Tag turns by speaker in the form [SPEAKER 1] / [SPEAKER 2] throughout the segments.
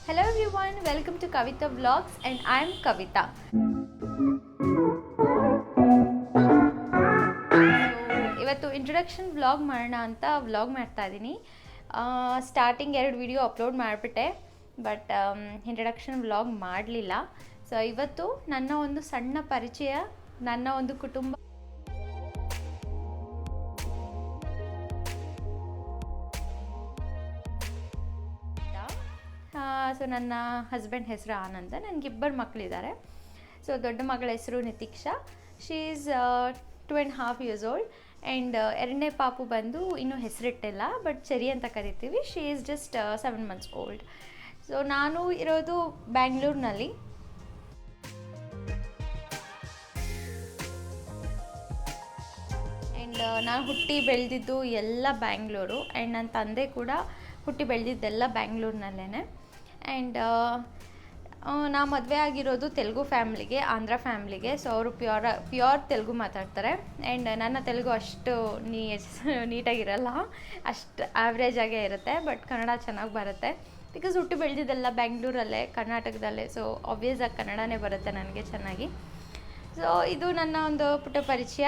[SPEAKER 1] Hello everyone, welcome to Kavita Vlogs and I am Kavita. ಇವತ್ತು introduction vlog ಮಾಡೋಣ ಅಂತ vlog ಮಾಡ್ತಾ ಇದ್ದೀನಿ. ಸ್ಟಾರ್ಟಿಂಗ್ 2 ವಿಡಿಯೋ ಅಪ್ಲೋಡ್ ಮಾಡಿಬಿಟ್ಟೆ, ಬಟ್ ಇಂಟ್ರೊಡಕ್ಷನ್ ವ್ಲಾಗ್ ಮಾಡಲಿಲ್ಲ. ಸೊ ಇವತ್ತು ನನ್ನ ಒಂದು ಸಣ್ಣ ಪರಿಚಯ, ನನ್ನ ಒಂದು ಕುಟುಂಬ, ಸೊ ನನ್ನ ಹಸ್ಬೆಂಡ್ ಹೆಸರು ಆನಂದ. ನನಗಿಬ್ಬರು ಮಕ್ಕಳಿದ್ದಾರೆ. ಸೊ ದೊಡ್ಡ ಮಗಳ ಹೆಸರು Nitiksha, she is 2.5 years old. And ಎರಡನೇ ಪಾಪು ಬಂದು ಇನ್ನೂ ಹೆಸರಿಟ್ಟಿಲ್ಲ, ಬಟ್ ಚೆರಿ ಅಂತ ಕರಿತೀವಿ. She is just 7 months old. So ನಾನು ಇರೋದು ಬ್ಯಾಂಗ್ಳೂರಿನಲ್ಲಿ. ಆ್ಯಂಡ್ ನಾನು ಹುಟ್ಟಿ ಬೆಳೆದಿದ್ದು ಎಲ್ಲ ಬ್ಯಾಂಗ್ಳೂರು. ಆ್ಯಂಡ್ ನನ್ನ ತಂದೆ ಕೂಡ ಹುಟ್ಟಿ ಬೆಳೆದಿದ್ದೆಲ್ಲ ಬ್ಯಾಂಗ್ಳೂರಿನಲ್ಲೇ. ಆ್ಯಂಡ್ ನಾ ಮದುವೆ ಆಗಿರೋದು ತೆಲುಗು ಫ್ಯಾಮ್ಲಿಗೆ, ಆಂಧ್ರ ಫ್ಯಾಮ್ಲಿಗೆ. ಸೊ ಅವರು ಪ್ಯೂರ್ ತೆಲುಗು ಮಾತಾಡ್ತಾರೆ. ಆ್ಯಂಡ್ ನನ್ನ ತೆಲುಗು ಅಷ್ಟು ನೀಟಾಗಿರಲ್ಲ, ಅಷ್ಟು ಆ್ಯಾವ್ರೇಜ್ ಆಗೇ ಇರುತ್ತೆ. ಬಟ್ ಕನ್ನಡ ಚೆನ್ನಾಗಿ ಬರುತ್ತೆ, ಬಿಕಾಸ್ ಹುಟ್ಟಿ ಬೆಳೆದಿದ್ದೆಲ್ಲ ಬ್ಯಾಂಗ್ಳೂರಲ್ಲೇ, ಕರ್ನಾಟಕದಲ್ಲೇ. ಸೊ ಆಬ್ವಿಯಸ್ ಆಗಿ ಕನ್ನಡನೇ ಬರುತ್ತೆ ನನಗೆ ಚೆನ್ನಾಗಿ. ಸೊ ಇದು ನನ್ನ ಒಂದು ಪುಟ್ಟ ಪರಿಚಯ.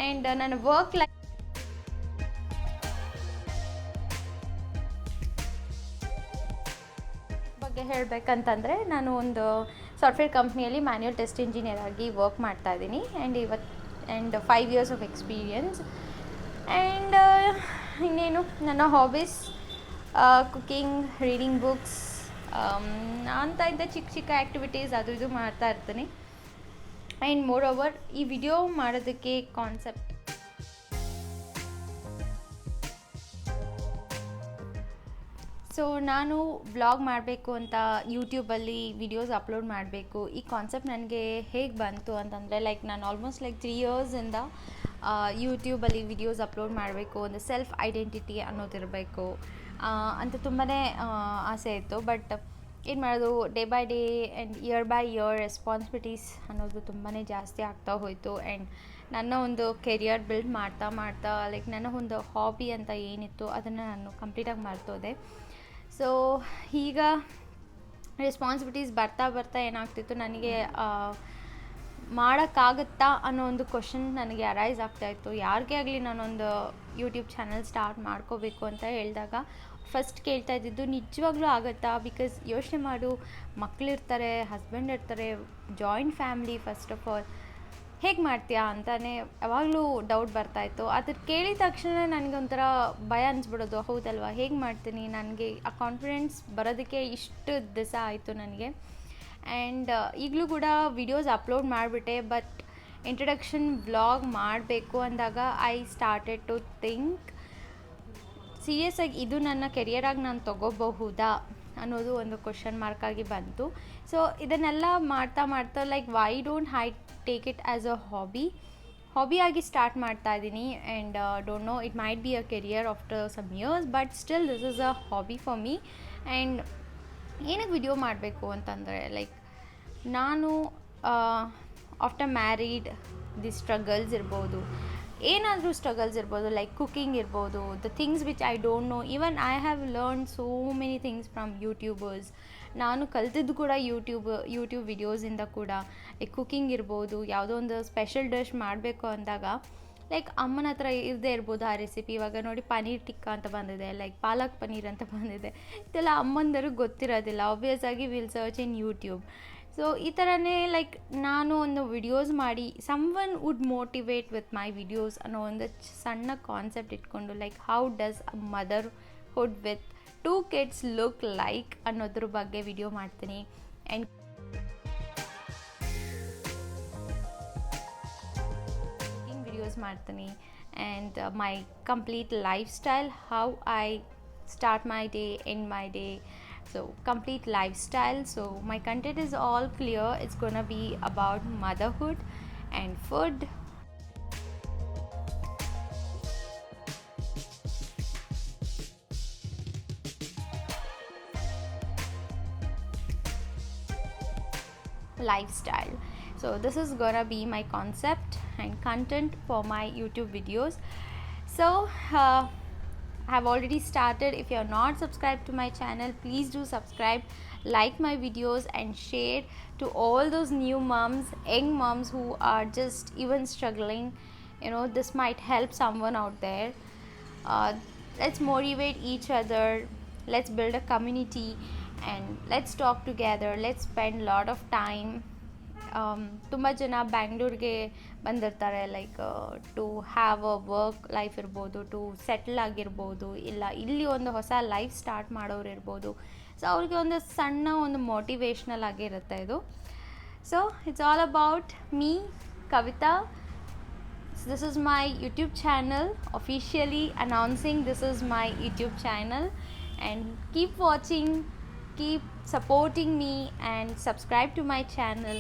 [SPEAKER 1] ಆ್ಯಂಡ್ ನನ್ನ ವರ್ಕ್ ಲೈಫ್ ಬಗ್ಗೆ ಹೇಳಬೇಕಂತಂದರೆ, ನಾನು ಒಂದು ಸಾಫ್ಟ್ವೇರ್ ಕಂಪ್ನಿಯಲ್ಲಿ ಮ್ಯಾನ್ಯುಯಲ್ ಟೆಸ್ಟ್ ಇಂಜಿನಿಯರ್ ಆಗಿ ವರ್ಕ್ ಮಾಡ್ತಾ ಇದ್ದೀನಿ. And 5 years of experience. And ಇನ್ನೇನು ನನ್ನ ಹಾಬೀಸ್ ಕುಕಿಂಗ್, ರೀಡಿಂಗ್ ಬುಕ್ಸ್ ಅಂತ ಇದ್ದ ಚಿಕ್ಕ ಚಿಕ್ಕ ಆ್ಯಕ್ಟಿವಿಟೀಸ್ ಅದು ಇದು ಮಾಡ್ತಾ ಇರ್ತೀನಿ. ಆ್ಯಂಡ್ ಮೋರ್ ಓವರ್ ಈ ವಿಡಿಯೋ ಮಾಡೋದಕ್ಕೆ ಕಾನ್ಸೆಪ್ಟ್, ಸೊ ನಾನು ವ್ಲಾಗ್ ಮಾಡಬೇಕು ಅಂತ ಯೂಟ್ಯೂಬಲ್ಲಿ ವಿಡಿಯೋಸ್ ಅಪ್ಲೋಡ್ ಮಾಡಬೇಕು, ಈ ಕಾನ್ಸೆಪ್ಟ್ ನನಗೆ ಹೇಗೆ ಬಂತು ಅಂತಂದರೆ, ನಾನು ಆಲ್ಮೋಸ್ಟ್ 3 yearsಯಿಂದ ಯೂಟ್ಯೂಬಲ್ಲಿ ವಿಡಿಯೋಸ್ ಅಪ್ಲೋಡ್ ಮಾಡಬೇಕು, ಒಂದು ಸೆಲ್ಫ್ ಐಡೆಂಟಿಟಿ ಅನ್ನೋದಿರಬೇಕು ಅಂತ ತುಂಬಾ ಆಸೆ ಇತ್ತು. ಬಟ್ ಏನು ಮಾಡೋದು, day by day and year by year responsibilities ಅನ್ನೋದು ತುಂಬಾ ಜಾಸ್ತಿ ಆಗ್ತಾ ಹೋಯಿತು. ಆ್ಯಂಡ್ ನನ್ನ ಒಂದು ಕೆರಿಯರ್ ಬಿಲ್ಡ್ ಮಾಡ್ತಾ ನನ್ನ ಒಂದು ಹಾಬಿ ಅಂತ ಏನಿತ್ತು ಅದನ್ನು ನಾನು ಕಂಪ್ಲೀಟಾಗಿ ಮರ್ತೋದೆ. ಸೊ ಈಗ ರೆಸ್ಪಾನ್ಸಿಬಿಲಿಟೀಸ್ ಬರ್ತಾ ಏನಾಗ್ತಿತ್ತು, ನನಗೆ ಮಾಡೋಕ್ಕಾಗುತ್ತಾ ಅನ್ನೋ ಒಂದು ಕ್ವಶನ್ ನನಗೆ ಅರೈಸ್ ಆಗ್ತಾಯಿತ್ತು. ಯಾರಿಗೇ ಆಗಲಿ ನಾನೊಂದು ಯೂಟ್ಯೂಬ್ ಚಾನಲ್ ಸ್ಟಾರ್ಟ್ ಮಾಡ್ಕೋಬೇಕು ಅಂತ ಹೇಳಿದಾಗ ಫಸ್ಟ್ ಕೇಳ್ತಾ ಇದ್ದಿದ್ದು, ನಿಜವಾಗ್ಲೂ ಆಗುತ್ತಾ? ಬಿಕಾಸ್ ಯೋಚನೆ ಮಾಡು, ಮಕ್ಕಳಿರ್ತಾರೆ, ಹಸ್ಬೆಂಡ್ ಇರ್ತಾರೆ, joint family. First of all ಹೇಗೆ ಮಾಡ್ತೀಯಾ ಅಂತಲೇ ಯಾವಾಗಲೂ ಡೌಟ್ ಬರ್ತಾಯಿತ್ತು. ಅದ್ರ ಕೇಳಿದ ತಕ್ಷಣ ನನಗೆ ಒಂಥರ ಭಯ ಅನಿಸ್ಬಿಡೋದು. ಹೌದಲ್ವಾ, ಹೇಗೆ ಮಾಡ್ತೀನಿ? ನನಗೆ ಆ ಕಾನ್ಫಿಡೆನ್ಸ್ ಬರೋದಕ್ಕೆ ಇಷ್ಟು ದಿವಸ ಆಯಿತು ನನಗೆ. ಆ್ಯಂಡ್ ಈಗಲೂ ಕೂಡ ವಿಡಿಯೋಸ್ ಅಪ್ಲೋಡ್ ಮಾಡಿಬಿಟ್ಟೆ, ಬಟ್ ಇಂಟ್ರಡಕ್ಷನ್ ವ್ಲಾಗ್ ಮಾಡಬೇಕು ಅಂದಾಗ ಐ ಸ್ಟಾರ್ಟೆಡ್ ಟು ಥಿಂಕ್ ಸೀರಿಯಸ್ಸಾಗಿ, ಇದು ನನ್ನ ಕೆರಿಯರಾಗಿ ನಾನು ತೊಗೋಬಹುದಾ ಅನ್ನೋದು ಒಂದು ಕ್ವಶನ್ ಮಾರ್ಕಾಗಿ ಬಂತು. ಸೊ ಇದನ್ನೆಲ್ಲ ಮಾಡ್ತಾ why don't I take it as a ಹಾಬಿಯಾಗಿ ಸ್ಟಾರ್ಟ್ ಮಾಡ್ತಾ ಇದ್ದೀನಿ. And don't know, it might be a career after some years, but still this is a hobby for me. And ಏನಕ್ಕೆ ವಿಡಿಯೋ ಮಾಡಬೇಕು ಅಂತಂದರೆ, ನಾನು ಆಫ್ಟರ್ ಮ್ಯಾರೀಡ್ ದಿ ಸ್ಟ್ರಗಲ್ಸ್ ಇರ್ಬೋದು, ಏನಾದರೂ struggles ಇರ್ಬೋದು, ಕುಕಿಂಗ್ ಇರ್ಬೋದು, the things which I don't know. Even I have learn so many things from YouTubers. ನಾನು ಕಲ್ತಿದ್ದು ಕೂಡ ಯೂಟ್ಯೂಬ್ ವಿಡಿಯೋಸಿಂದ ಕೂಡ. ಕುಕಿಂಗ್ ಇರ್ಬೋದು, ಯಾವುದೋ ಒಂದು ಸ್ಪೆಷಲ್ ಡಿಶ್ ಮಾಡಬೇಕು ಅಂದಾಗ ಅಮ್ಮನ ಹತ್ರ ಇರದೇ ಇರ್ಬೋದು ಆ ರೆಸಿಪಿ. ಇವಾಗ ನೋಡಿ, ಪನೀರ್ ಟಿಕ್ಕಾ ಅಂತ ಬಂದಿದೆ, ಪಾಲಕ್ ಪನೀರ್ ಅಂತ ಬಂದಿದೆ. ಇದೆಲ್ಲ ಅಮ್ಮಂದರಿಗೆ ಗೊತ್ತಿರೋದಿಲ್ಲ. ಆಬ್ವಿಯಸ್ ಆಗಿ will search in YouTube. So ಈ ಥರನೇ ನಾನು ಒಂದು ವಿಡಿಯೋಸ್ ಮಾಡಿ some one would motivate with my videos ಅನ್ನೋ ಒಂದು ಸಣ್ಣ ಕಾನ್ಸೆಪ್ಟ್ ಇಟ್ಕೊಂಡು, how does a motherhood with 2 kids look ಅನ್ನೋದ್ರ ಬಗ್ಗೆ ವಿಡಿಯೋ ಮಾಡ್ತೀನಿ. ಆ್ಯಂಡ್ ಕುಕಿಂಗ್ ವಿಡಿಯೋಸ್ ಮಾಡ್ತೀನಿ. And my complete lifestyle, how I start my day, end my day. So complete lifestyle. So my content is all clear. It's gonna be about motherhood and food. Lifestyle. So this is gonna be my concept and content for my YouTube videos. So have already started. If you're not subscribed to my channel, please do subscribe, like my videos, and share to all those new moms, young moms who are just even struggling. This might help someone out there. uh, let's motivate each other, let's build a community, and let's talk together, let's spend a lot of time. ತುಂಬ ಜನ ಬ್ಯಾಂಗ್ಳೂರ್ಗೆ ಬಂದಿರ್ತಾರೆ, like to have a work life ಇರ್ಬೋದು, to settle ಆಗಿರ್ಬೋದು, ಇಲ್ಲ ಇಲ್ಲಿ ಒಂದು ಹೊಸ ಲೈಫ್ ಸ್ಟಾರ್ಟ್ ಮಾಡೋರು ಇರ್ಬೋದು. ಸೊ ಅವ್ರಿಗೆ ಒಂದು ಸಣ್ಣ ಒಂದು ಮೋಟಿವೇಶ್ನಲ್ ಆಗಿರುತ್ತೆ ಇದು. So it's all about me, Kavitha. So this is my YouTube channel, officially announcing this is my YouTube channel, and keep watching, keep supporting me, and subscribe to my channel,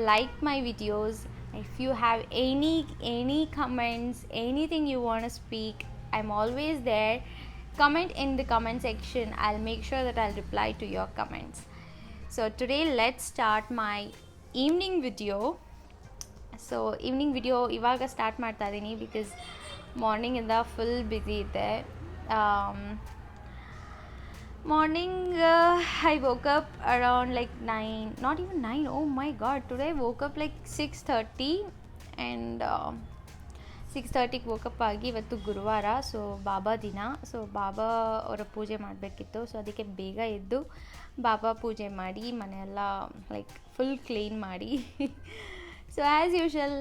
[SPEAKER 1] like my videos. If you have any comments, anything you want to speak, I'm always there. Comment in the comment section, I'll make sure that I'll reply to your comments. So today let's start my evening video. So evening video ಇವಾಗ start ಮಾಡ್ತಾ ಇದ್ದೀನಿ because ಮಾರ್ನಿಂಗಿಂದ full busy ಇದ್ದೆ. Morning I woke up around like 9, not even 9, oh my God, today woke up like 6:30 and 6:30ಗೆ woke up ಆಗಿ, ಇವತ್ತು ಗುರುವಾರ, so ಬಾಬಾ ದಿನ. ಸೊ ಬಾಬಾ ಅವರ ಪೂಜೆ ಮಾಡಬೇಕಿತ್ತು, ಸೊ ಅದಕ್ಕೆ ಬೇಗ ಎದ್ದು ಬಾಬಾ ಪೂಜೆ ಮಾಡಿ ಮನೆಯೆಲ್ಲ ಲೈಕ್ ಫುಲ್ ಕ್ಲೀನ್ ಮಾಡಿ. So as usual,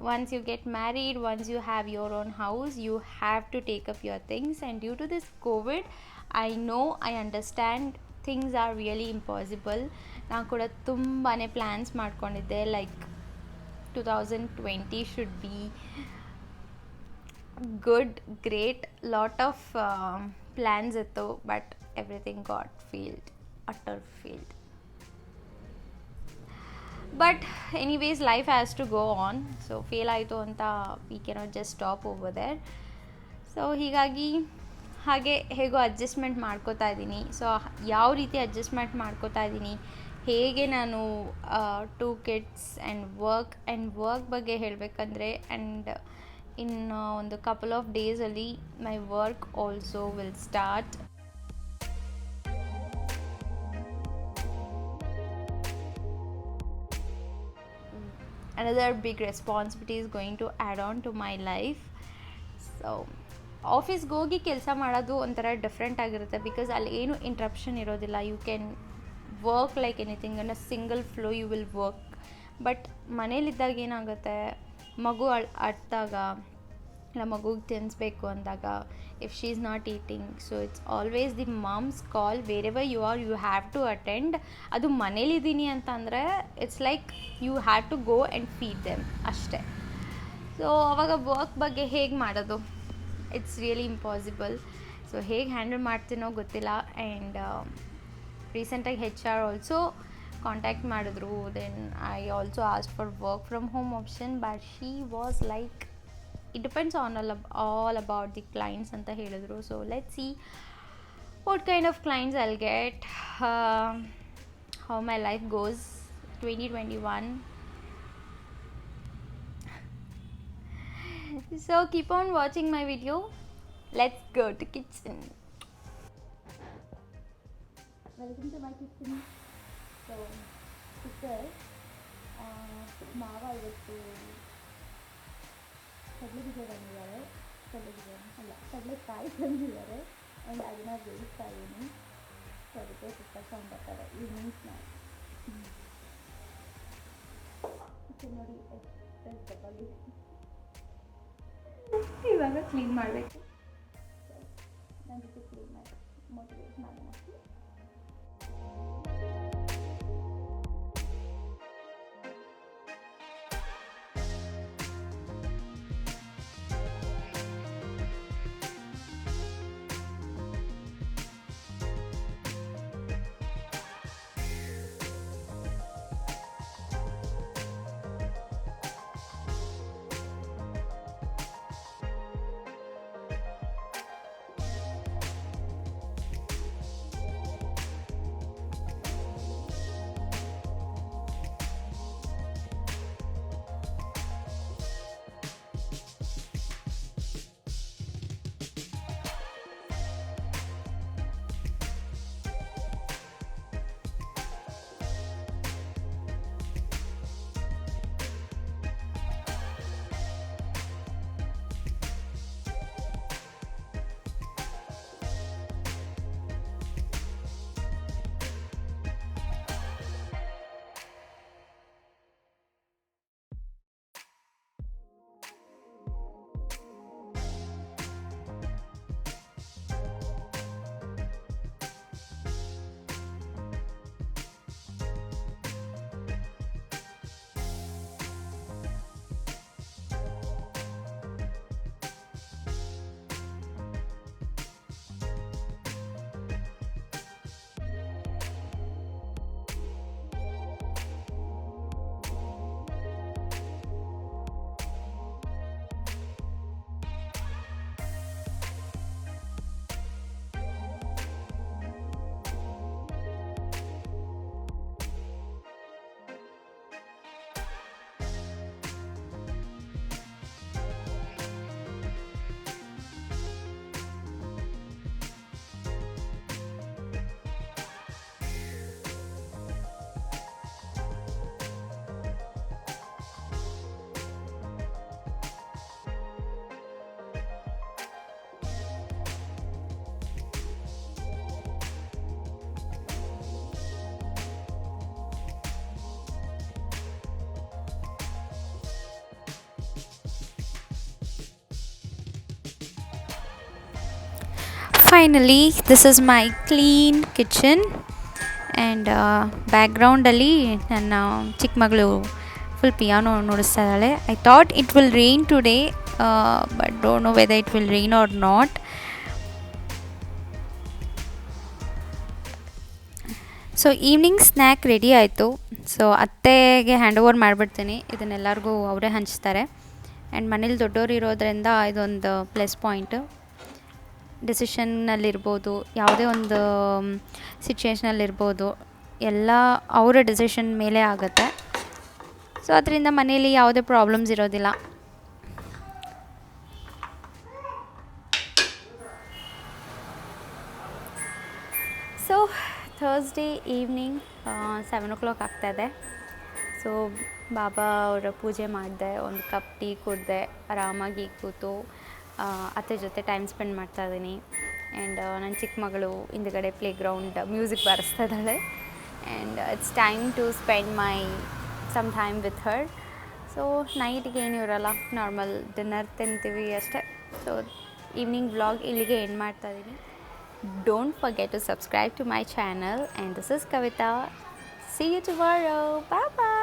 [SPEAKER 1] once you get married, once you have your own house, you have to take up your things. And due to this COVID, I understand things are really impossible. ನಾನು ಕೂಡ ತುಂಬಾ plans ಮಾಡ್ಕೊಂಡಿದ್ದೆ, like 2020 should be good, great, lot of plans ಇತ್ತು, but everything got failed, utter failed. But anyways life has to go on. So fail ಆಯಿತು ಅಂತ we cannot just stop over there. So ಹೀಗಾಗಿ ಹಾಗೆ ಹೇಗೋ adjustment ಮಾಡ್ಕೋತಾ ಇದ್ದೀನಿ. So ಯಾವ ರೀತಿ ಅಡ್ಜಸ್ಟ್ಮೆಂಟ್ ಮಾಡ್ಕೋತಾ ಇದ್ದೀನಿ, ಹೇಗೆ ನಾನು 2 kids ಆ್ಯಂಡ್ ವರ್ಕ್ ಬಗ್ಗೆ ಹೇಳಬೇಕಂದ್ರೆ, ಆ್ಯಂಡ್ ಇನ್ ಒಂದು ಕಪಲ್ ಆಫ್ ಡೇಸಲ್ಲಿ my work also will start. Another big responsibility is going to add on to my life. So ಆಫೀಸ್ಗೆ ಹೋಗಿ ಕೆಲಸ ಮಾಡೋದು ಒಂಥರ ಡಿಫ್ರೆಂಟ್ ಆಗಿರುತ್ತೆ, ಬಿಕಾಸ್ ಅಲ್ಲಿ ಏನು ಇಂಟ್ರಪ್ಷನ್ ಇರೋದಿಲ್ಲ. You can work like anything in a single flow, you will work. But ಮನೇಲಿದ್ದಾಗ ಏನಾಗುತ್ತೆ, ಮಗು ಅಳ್ದಾಗ, ಇಲ್ಲ ಮಗುಗೆ ತಿನ್ನಿಸ್ಬೇಕು ಅಂದಾಗ, if she is not eating, so it's always the mom's call, wherever you are, you have to attend. ಅದು ಮನೇಲಿದ್ದೀನಿ ಅಂತ ಅಂದರೆ it's like you have to go and feed them ಅಷ್ಟೇ. ಸೊ ಅವಾಗ ವರ್ಕ್ ಬಗ್ಗೆ ಹೇಗೆ ಮಾಡೋದು, ಇಟ್ಸ್ ರಿಯಲಿ ಇಂಪಾಸಿಬಲ್. ಸೊ ಹೇಗೆ ಹ್ಯಾಂಡಲ್ ಮಾಡ್ತೀನೋ ಗೊತ್ತಿಲ್ಲ. ಆ್ಯಂಡ್ ರೀಸೆಂಟಾಗಿ HR ಆಲ್ಸೋ ಕಾಂಟ್ಯಾಕ್ಟ್ ಮಾಡಿದ್ರು. Then I also ask for work from home option, but she was like it depends on all about the clients anta helidru. So let's see what kind of clients I'll get, how my life goes 2021. So keep on watching my video. Let's go to kitchen. Welcome to my kitchen. So sister ಮಾವ ಇವತ್ತು ಕಡಲೆಬೀಜ ತಂದಿದ್ದಾರೆ, ಕಡಲೆಕಾಯಿ ತಂದಿದ್ದಾರೆ, and ಅದನ್ನು ಬೇಯಿಸ್ತಾ ಇದ್ದೀನಿ. So ಅದಕ್ಕೆ ಸುತ್ತಾಕೊಂಡು ಬರ್ತಾರೆ evening snacks. ನೋಡಿ ಎಷ್ಟು ಡಬ್ಬಲ್ಲಿ ಇವಾಗ ಕ್ಲೀನ್ ಮಾಡಬೇಕು. ನನ್ನ ಜೊತೆ ಕ್ಲೀನ್ ಮಾಡಿ ಮೋಟಿವೇಟ್ ಮಾಡಿ. Finally this is my clean kitchen and ಬ್ಯಾಕ್ಗ್ರೌಂಡಲ್ಲಿ ನನ್ನ ಚಿಕ್ಕ ಮಗಳು ಫುಲ್ ಪಿಯಾನೋ ನುಡಿಸ್ತಾ ಇದ್ದಾಳೆ. I thought it will rain today but don't know whether it will rain or not. So evening snack ready ಆಯಿತು. ಸೊ ಅತ್ತೆಗೆ ಹ್ಯಾಂಡ್ ಓವರ್ ಮಾಡಿಬಿಡ್ತೀನಿ, ಇದನ್ನೆಲ್ಲರಿಗೂ ಅವರೇ ಹಂಚ್ತಾರೆ. ಆ್ಯಂಡ್ ಮನೇಲಿ ದೊಡ್ಡವರು ಇರೋದರಿಂದ ಇದೊಂದು ಪ್ಲಸ್ ಪಾಯಿಂಟು. ಡಿಸಿಷನ್ನಲ್ಲಿರ್ಬೋದು, ಯಾವುದೇ ಒಂದು ಸಿಚುವೇಷನಲ್ಲಿರ್ಬೋದು, ಎಲ್ಲ ಅವರ ಡಿಸಿಷನ್ ಮೇಲೆ ಆಗುತ್ತೆ. ಸೊ ಅದರಿಂದ ಮನೇಲಿ ಯಾವುದೇ ಪ್ರಾಬ್ಲಮ್ಸ್ ಇರೋದಿಲ್ಲ. ಸೊ ಥರ್ಸ್ಡೇ ಈವ್ನಿಂಗ್ 7 o'clock ಆಗ್ತಾಯಿದೆ. ಸೊ ಬಾಬಾ ಅವರ ಪೂಜೆ ಮಾಡಿದೆ, ಒಂದು ಕಪ್ ಟೀ ಕುಡಿದೆ, ಆರಾಮಾಗಿ ಕೂತು ಅತ್ತೆ ಜೊತೆ ಟೈಮ್ ಸ್ಪೆಂಡ್ ಮಾಡ್ತಾಯಿದ್ದೀನಿ. ಆ್ಯಂಡ್ ನನ್ನ ಚಿಕ್ಕ ಮಗಳು ಹಿಂದುಗಡೆ ಪ್ಲೇಗ್ರೌಂಡ್ ಮ್ಯೂಸಿಕ್ ಬಾರಿಸ್ತಾ ಇದ್ದಾಳೆ. And it's time to spend some time with her. So ನೈಟ್ಗೆ ಏನೂ ಇರೋಲ್ಲ, ನಾರ್ಮಲ್ ಡಿನ್ನರ್ ತಿಂತೀವಿ ಅಷ್ಟೇ. ಸೊ ಈವ್ನಿಂಗ್ ವ್ಲಾಗ್ ಇಲ್ಲಿಗೆ ಎಂಡ್ ಮಾಡ್ತಾಯಿದ್ದೀನಿ. Don't forget to subscribe to my channel, and this is Kavita. See you tomorrow. Bye bye.